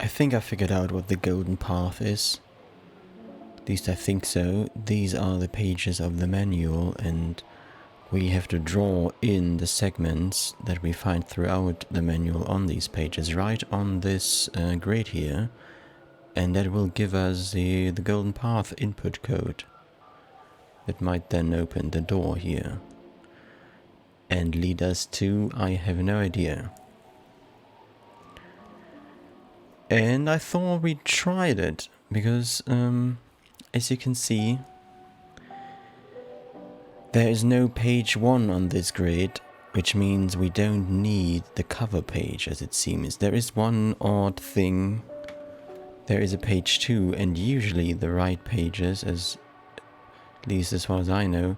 I think I figured out what the golden path is. At least I think so. These are the pages of the manual, and we have to draw in the segments that we find throughout the manual on these pages, right on this grid here, and that will give us the golden path input code. That might then open the door here and lead us to, I have no idea. And I thought we tried it, because as you can see, there is no page 1 on this grid, which means we don't need the cover page, as it seems. There is one odd thing. There is a page 2, and usually the right pages, at least as far as I know,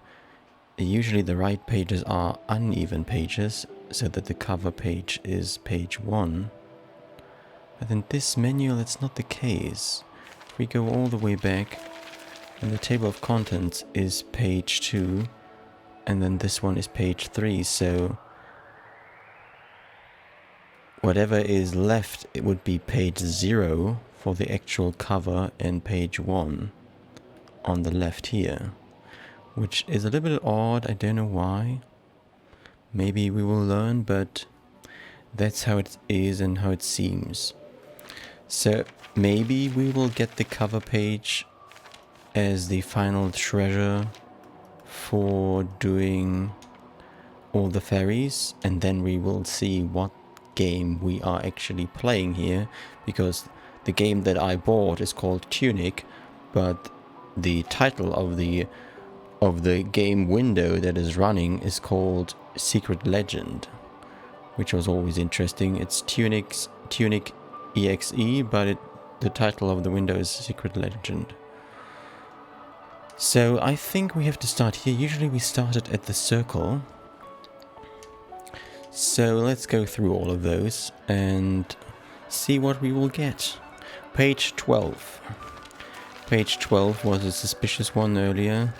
usually the right pages are uneven pages, so that the cover page is page 1. But in this manual it's not the case. If we go all the way back, and the table of contents is page 2, and then this one is page 3, so whatever is left, it would be page 0 for the actual cover and page 1 on the left here, which is a little bit odd. I don't know why. Maybe we will learn, but that's how it is and how it seems. So maybe we will get the cover page as the final treasure for doing all the fairies, and then we will see what game we are actually playing here, because the game that I bought is called Tunic, but the title of the game window that is running is called Secret Legend, which was always interesting. It's Tunic EXE, but the title of the window is Secret Legend. So I think we have to start here. Usually we started at the circle. So let's go through all of those and see what we will get. Page 12. Page 12 was a suspicious one earlier.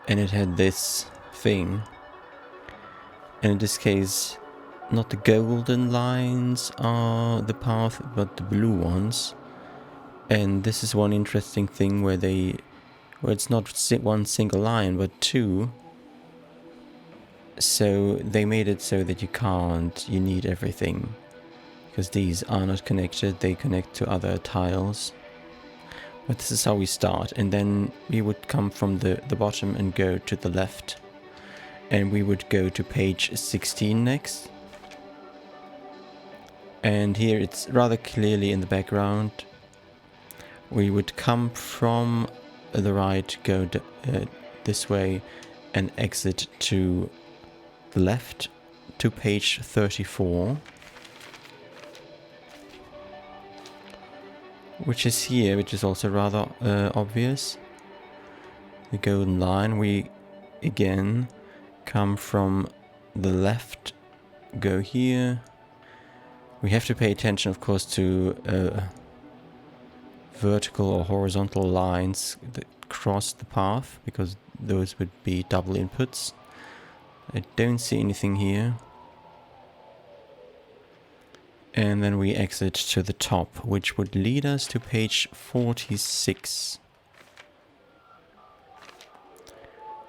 And it had this thing. And in this case, not the golden lines are the path, but the blue ones. And this is one interesting thing where it's not one single line, but two. So they made it so that you need everything. Because these are not connected, they connect to other tiles. But this is how we start, and then we would come from the bottom and go to the left. And we would go to page 16 next. And here it's rather clearly in the background. We would come from the right, go this way, and exit to the left to page 34. Which is here, which is also rather obvious. The golden line, we again come from the left, go here. We have to pay attention, of course, to vertical or horizontal lines that cross the path, because those would be double inputs. I don't see anything here. And then we exit to the top, which would lead us to page 46.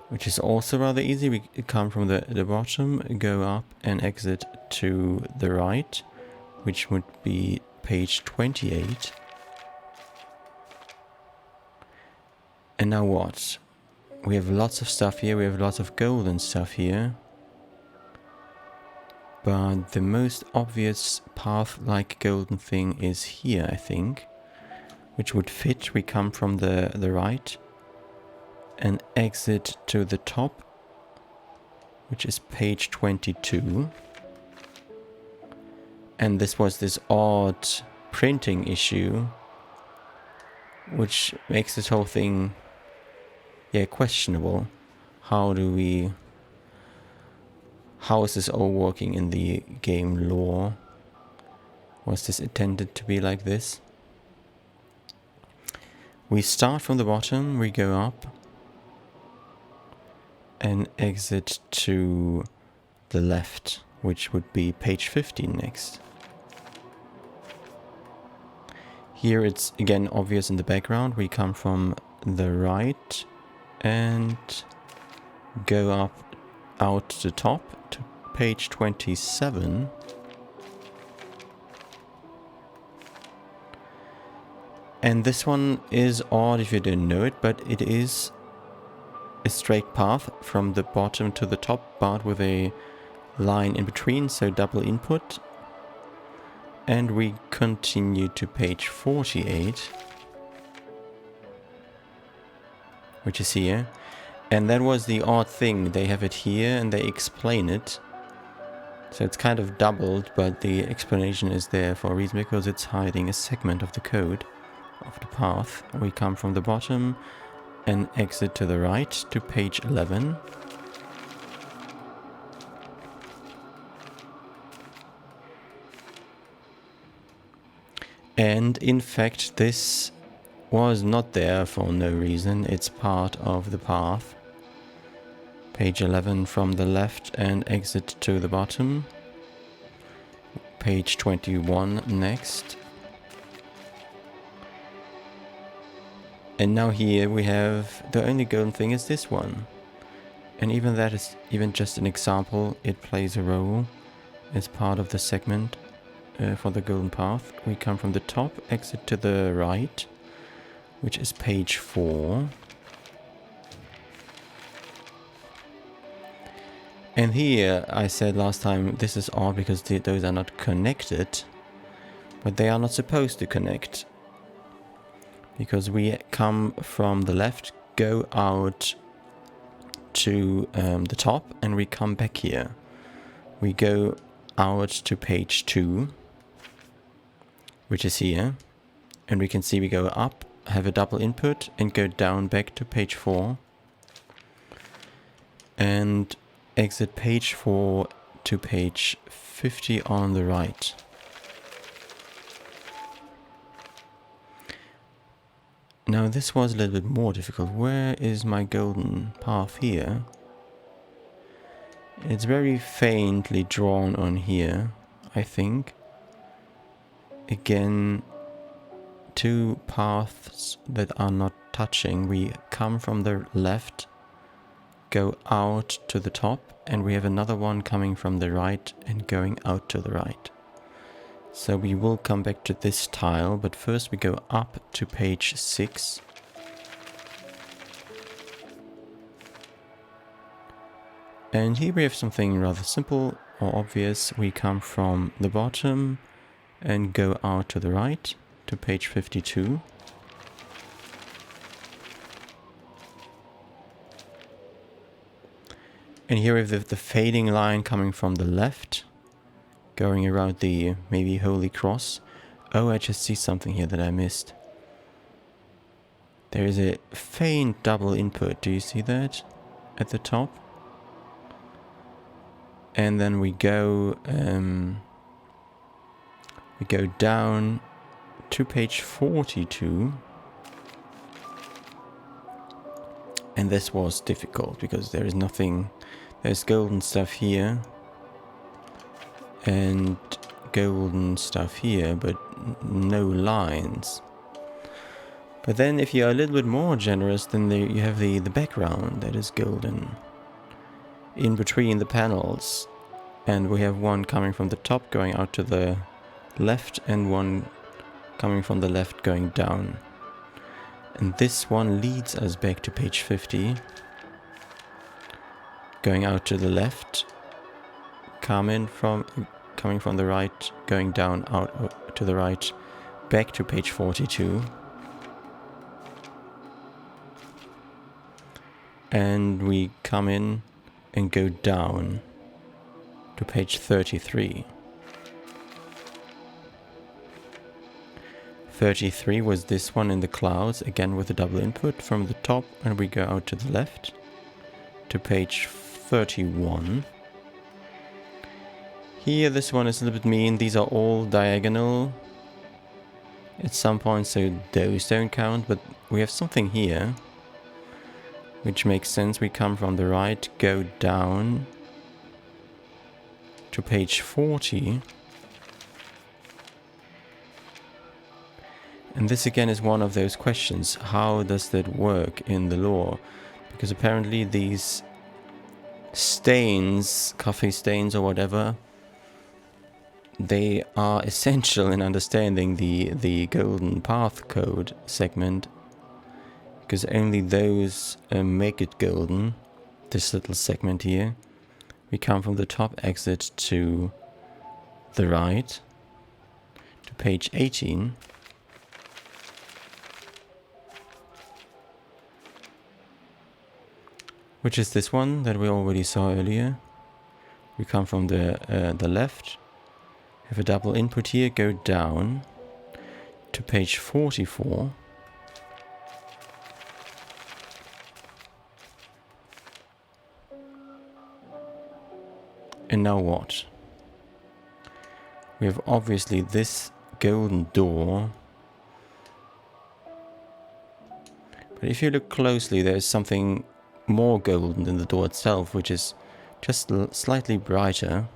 Which is also rather easy. We come from the bottom, go up and exit to the right, which would be page 28. And now what? We have lots of stuff here, we have lots of golden stuff here. But the most obvious path-like golden thing is here, I think. Which would fit. We come from the right and exit to the top, which is page 22. And this was this odd printing issue, which makes this whole thing, questionable. How is this all working in the game lore? Was this intended to be like this? We start from the bottom, we go up and exit to the left, which would be page 15 next. Here it's again obvious in the background. We come from the right and go up out the top to page 27. And this one is odd if you don't know it, but it is a straight path from the bottom to the top, but with a line in between, so double input. And we continue to page 48, which is here. And that was the odd thing. They have it here and they explain it. So it's kind of doubled, but the explanation is there for a reason, because it's hiding a segment of the code of the path. We come from the bottom and exit to the right to page 11. And in fact, this was not there for no reason. It's part of the path. Page 11 from the left and exit to the bottom. Page 21 next. And now here we have the only golden thing is this one. And even that is even just an example. It plays a role as part of the segment for the golden path. We come from the top, exit to the right, which is page 4. And here I said last time this is odd because those are not connected, but they are not supposed to connect. Because we come from the left, go out to the top, and we come back here. We go out to page 2, which is here. And we can see we go up, have a double input, and go down back to page 4. And exit page 4 to page 50 on the right. Now this was a little bit more difficult. Where is my golden path here? It's very faintly drawn on here, I think. Again, two paths that are not touching. We come from the left, go out to the top, and we have another one coming from the right and going out to the right. So we will come back to this tile, but first we go up to page 6. And here we have something rather simple or obvious. We come from the bottom and go out to the right to page 52. And here we have the fading line coming from the left, going around the maybe Holy Cross. Oh, I just see something here that I missed. There is a faint double input. Do you see that at the top? And then we go down to page 42. And this was difficult because there is nothing. There's golden stuff here and golden stuff here, but no lines. But then if you're a little bit more generous, then you have the background that is golden in between the panels. And we have one coming from the top going out to the left and one coming from the left going down. And this one leads us back to page 50. Going out to the left, coming from the right, going down out to the right, back to page 42. And we come in and go down to page 33. 33 was this one in the clouds, again with a double input from the top, and we go out to the left to page 31. Here this one is a little bit mean. These are all diagonal at some point, so those don't count, but we have something here which makes sense. We come from the right, go down to page 40, And this again is one of those questions. How does that work in the lore? Because apparently these stains, coffee stains or whatever, they are essential in understanding the golden path code segment. Because only those make it golden. This little segment here. We come from the top exit to the right, to page 18. Which is this one that we already saw earlier. We come from the left, have a double input here, go down to page 44. And now what? We have obviously this golden door. But if you look closely, there is something more golden than the door itself, which is just slightly brighter.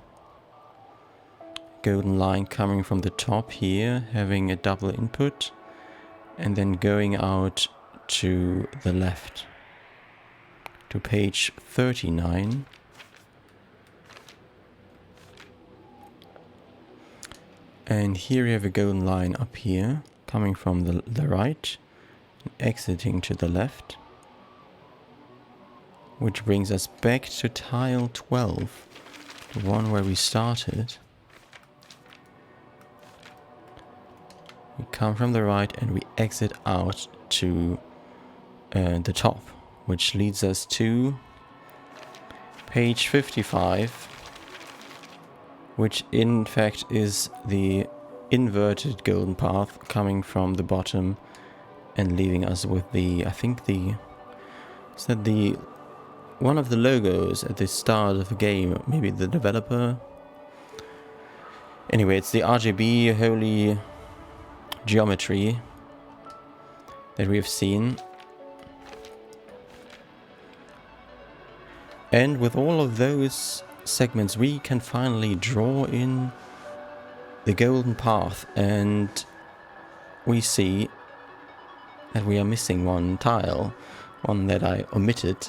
Golden line coming from the top here, having a double input, and then going out to the left to page 39. And here we have a golden line up here, coming from the right, exiting to the left. Which brings us back to tile 12, the one where we started. We come from the right and we exit out to the top, which leads us to page 55, which in fact is the inverted golden path coming from the bottom and leaving us with the, I think is that the one of the logos at the start of the game, maybe the developer. Anyway, it's the RGB holy geometry that we have seen. And with all of those segments, we can finally draw in the golden path, and we see that we are missing one tile, one that I omitted.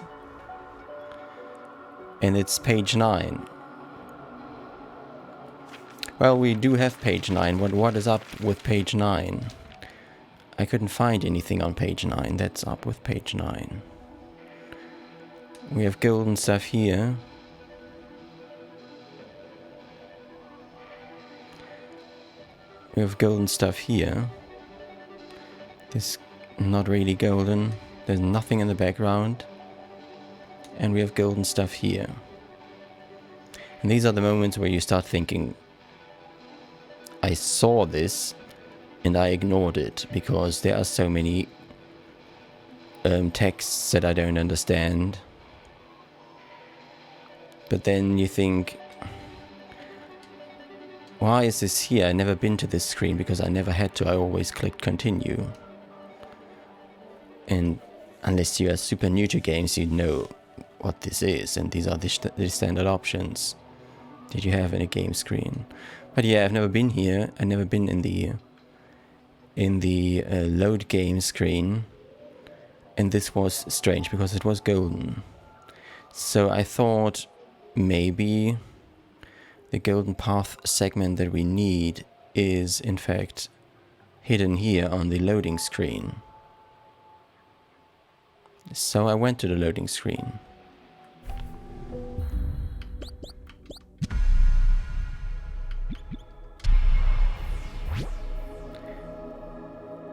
And it's page 9. Well, we do have page 9. What is up with page 9? I couldn't find anything on page 9. That's up with page 9. We have golden stuff here. We have golden stuff here. This not really golden. There's nothing in the background. And we have golden stuff here. And these are the moments where you start thinking, I saw this and I ignored it because there are so many texts that I don't understand. But then you think, why is this here? I've never been to this screen because I never had to. I always clicked continue. And unless you are super new to games, you know what this is, and these are the standard options that you have in a game screen. But yeah, I've never been here. I've never been in the load game screen, and this was strange because it was golden. So I thought maybe the golden path segment that we need is in fact hidden here on the loading screen. So I went to the loading screen.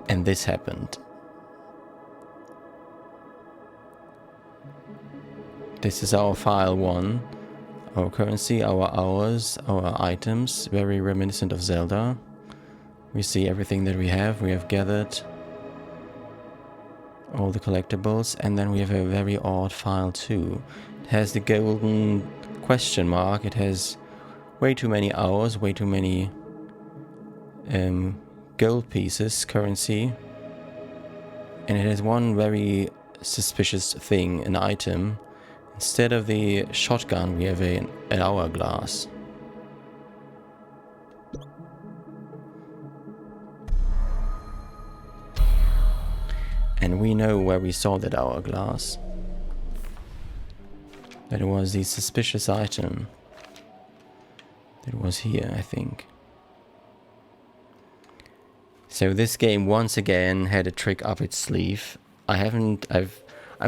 And this happened. This is our file 1, our currency, our hours, our items, very reminiscent of Zelda. We see everything that we have gathered all the collectibles, and then we have a very odd file 2. It has the golden question mark, it has way too many hours, way too many gold pieces, currency, and it has one very suspicious thing, an item. Instead of the shotgun, we have an hourglass. And we know where we saw that hourglass. That it was the suspicious item. That was here, I think. So this game once again had a trick up its sleeve. I'm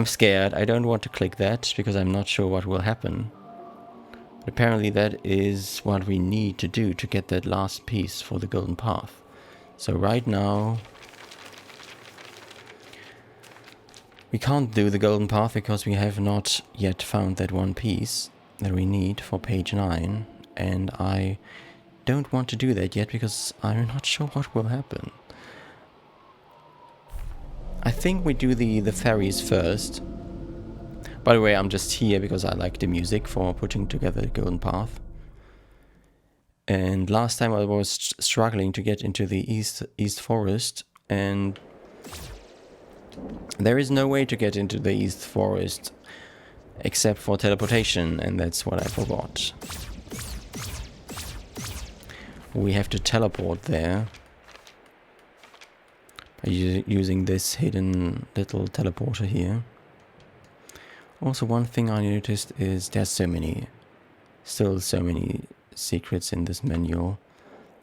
scared. I don't want to click that because I'm not sure what will happen. But apparently that is what we need to do to get that last piece for the golden path. So right now we can't do the golden path because we have not yet found that one piece that we need for page 9. And I don't want to do that yet because I'm not sure what will happen. I think we do the fairies first. By the way, I'm just here because I like the music for putting together the golden path. And last time I was struggling to get into the East Forest, and there is no way to get into the East Forest except for teleportation, and that's what I forgot. We have to teleport there by using this hidden little teleporter here. Also, one thing I noticed is there's still so many secrets in this manual.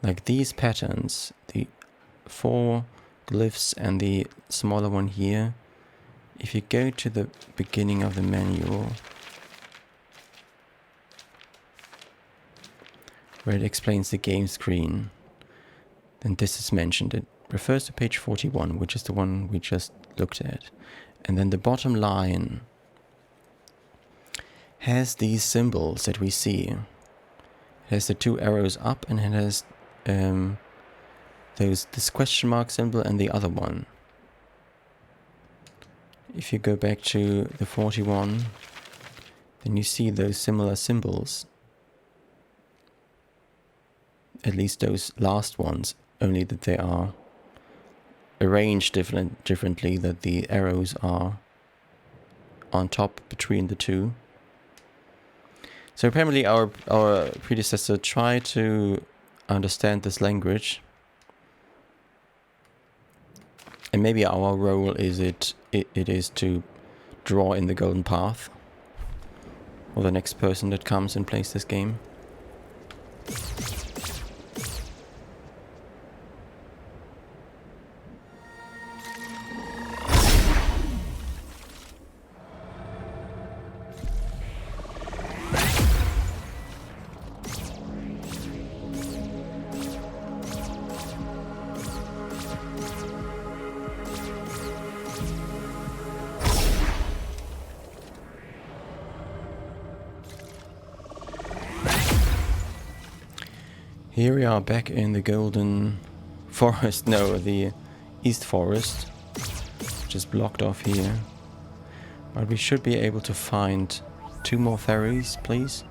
Like these patterns, the 4 glyphs and the smaller one here. If you go to the beginning of the manual, where it explains the game screen, then this is mentioned. It refers to page 41, which is the one we just looked at. And then the bottom line has these symbols that we see. It has the 2 arrows up, and it has this question mark symbol and the other one. If you go back to the 41, then you see those similar symbols. At least those last ones, only that they are arranged differently, that the arrows are on top between the 2. So apparently our predecessor tried to understand this language. And maybe our role is it is to draw in the golden path for the next person that comes and plays this game. Here we are back in the golden forest, no, the East Forest, just blocked off here. But we should be able to find 2 more fairies, please.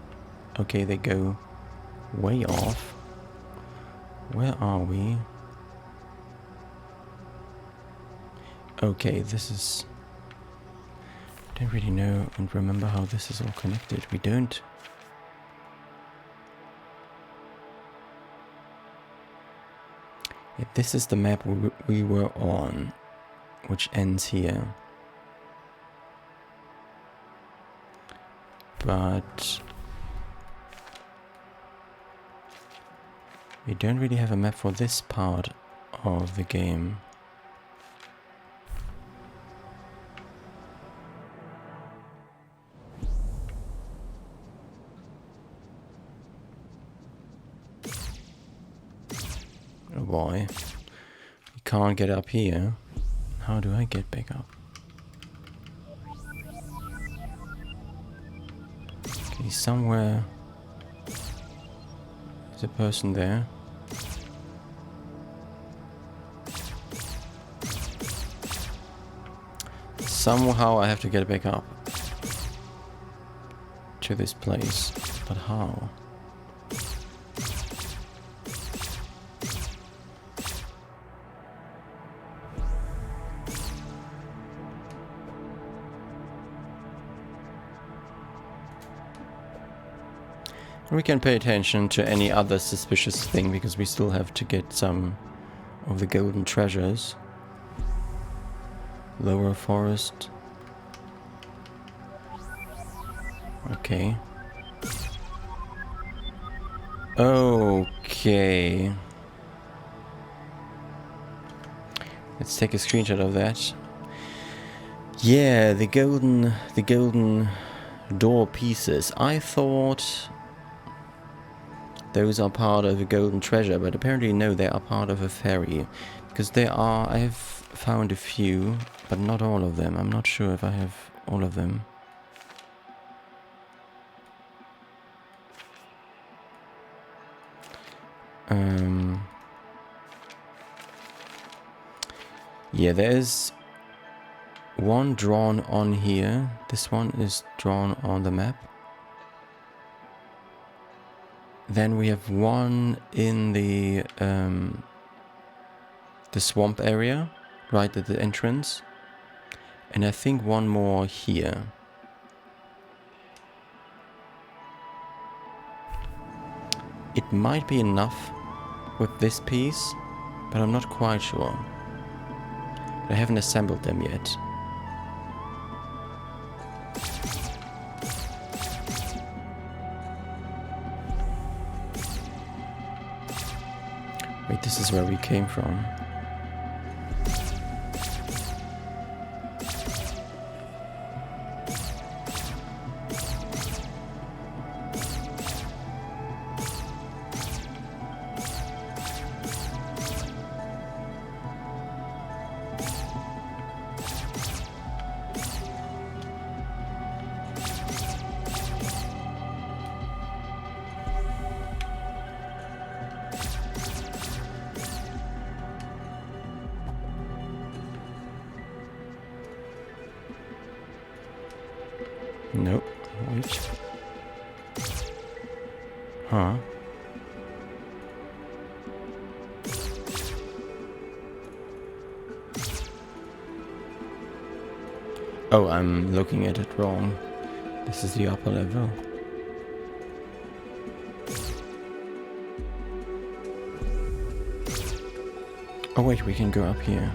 Okay, they go way off. Where are we? Okay, this is... I don't really know and remember how this is all connected. We don't... This is the map we were on, which ends here. But we don't really have a map for this part of the game. Oh boy, we can't get up here. How do I get back up? Okay, somewhere there's a person there. Somehow I have to get back up to this place, but how? We can pay attention to any other suspicious thing because we still have to get some of the golden treasures. Lower forest. Okay. Okay. Let's take a screenshot of that. Yeah, the golden door pieces. I thought those are part of a golden treasure, but apparently no, they are part of a fairy. Because I have found a few, but not all of them. I'm not sure if I have all of them. Yeah, there's one drawn on here. This one is drawn on the map. Then we have one in the swamp area, right at the entrance. And I think one more here. It might be enough with this piece, but I'm not quite sure. I haven't assembled them yet. Wait, this is where we came from. Nope. Wait. Huh. Oh, I'm looking at it wrong. This is the upper level. Oh wait, we can go up here.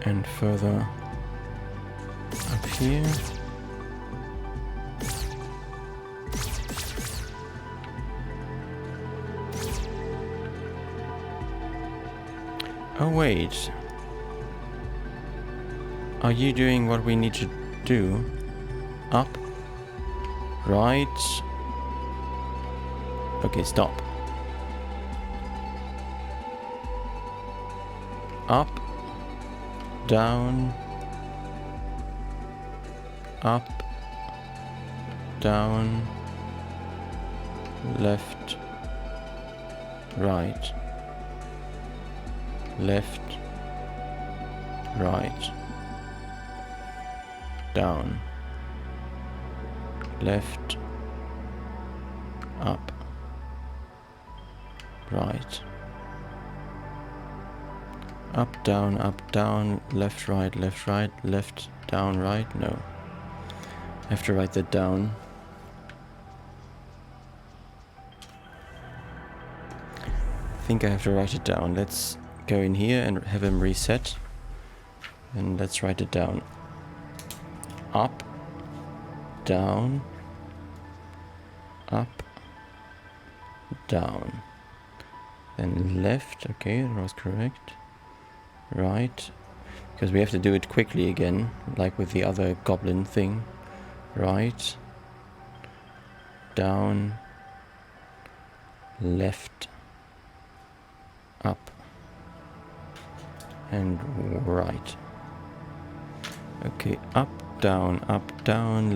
And further up here. Oh wait. Are you doing what we need to do? Up. Right. Okay, stop. Up. Down, up, down, left, right, left, right, down, left, up, right. Up, down, left, right, left, down, right. No. I have to write that down. I think I have to write it down. Let's go in here and have him reset. And let's write it down. Up, down, up, down. Then left. Okay, that was correct. Right, because we have to do it quickly again, like with the other goblin thing. Right, down, left, up, and right. Okay, up, down,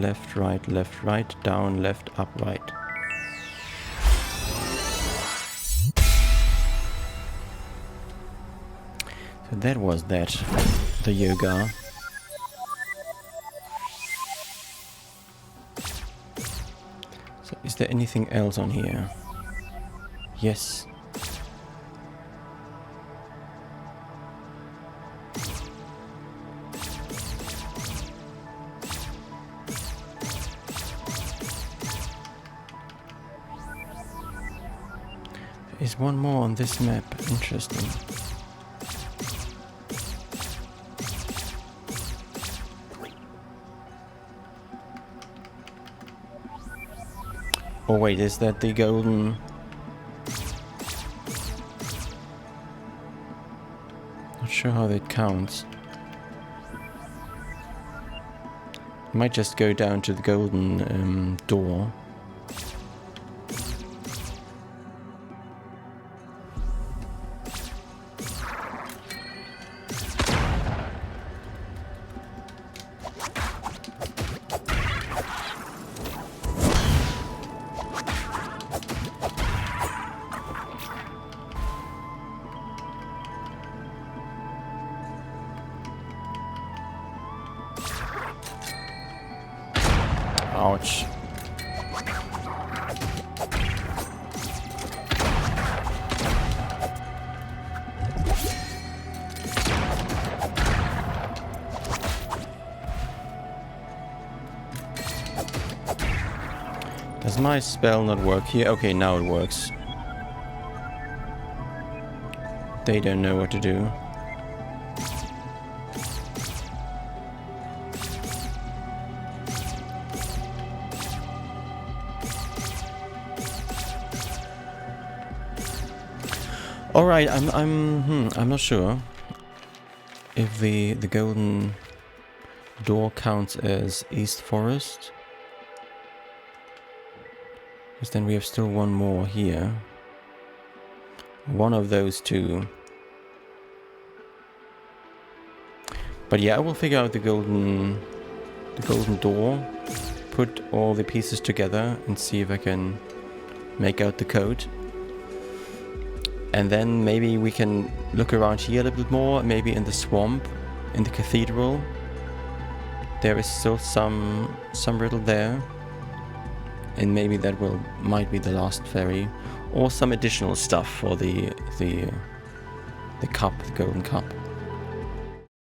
left, right, down, left, up, right. So that was that, the yoga. So is there anything else on here? Yes. is one more on this map. Interesting. Oh wait, is that the golden... Not sure how that counts. Might just go down to the golden door. Ouch. Does my spell not work here? Okay, now it works. They don't know what to do. All right, I'm not sure if the golden door counts as East Forest, because then we have still one more here. One of those two. But yeah, I will figure out the golden door, put all the pieces together, and see if I can make out the code. And then maybe we can look around here a little bit more, maybe in the swamp, in the cathedral. There is still some riddle there. And maybe that might be the last fairy. Or some additional stuff for the cup, the golden cup.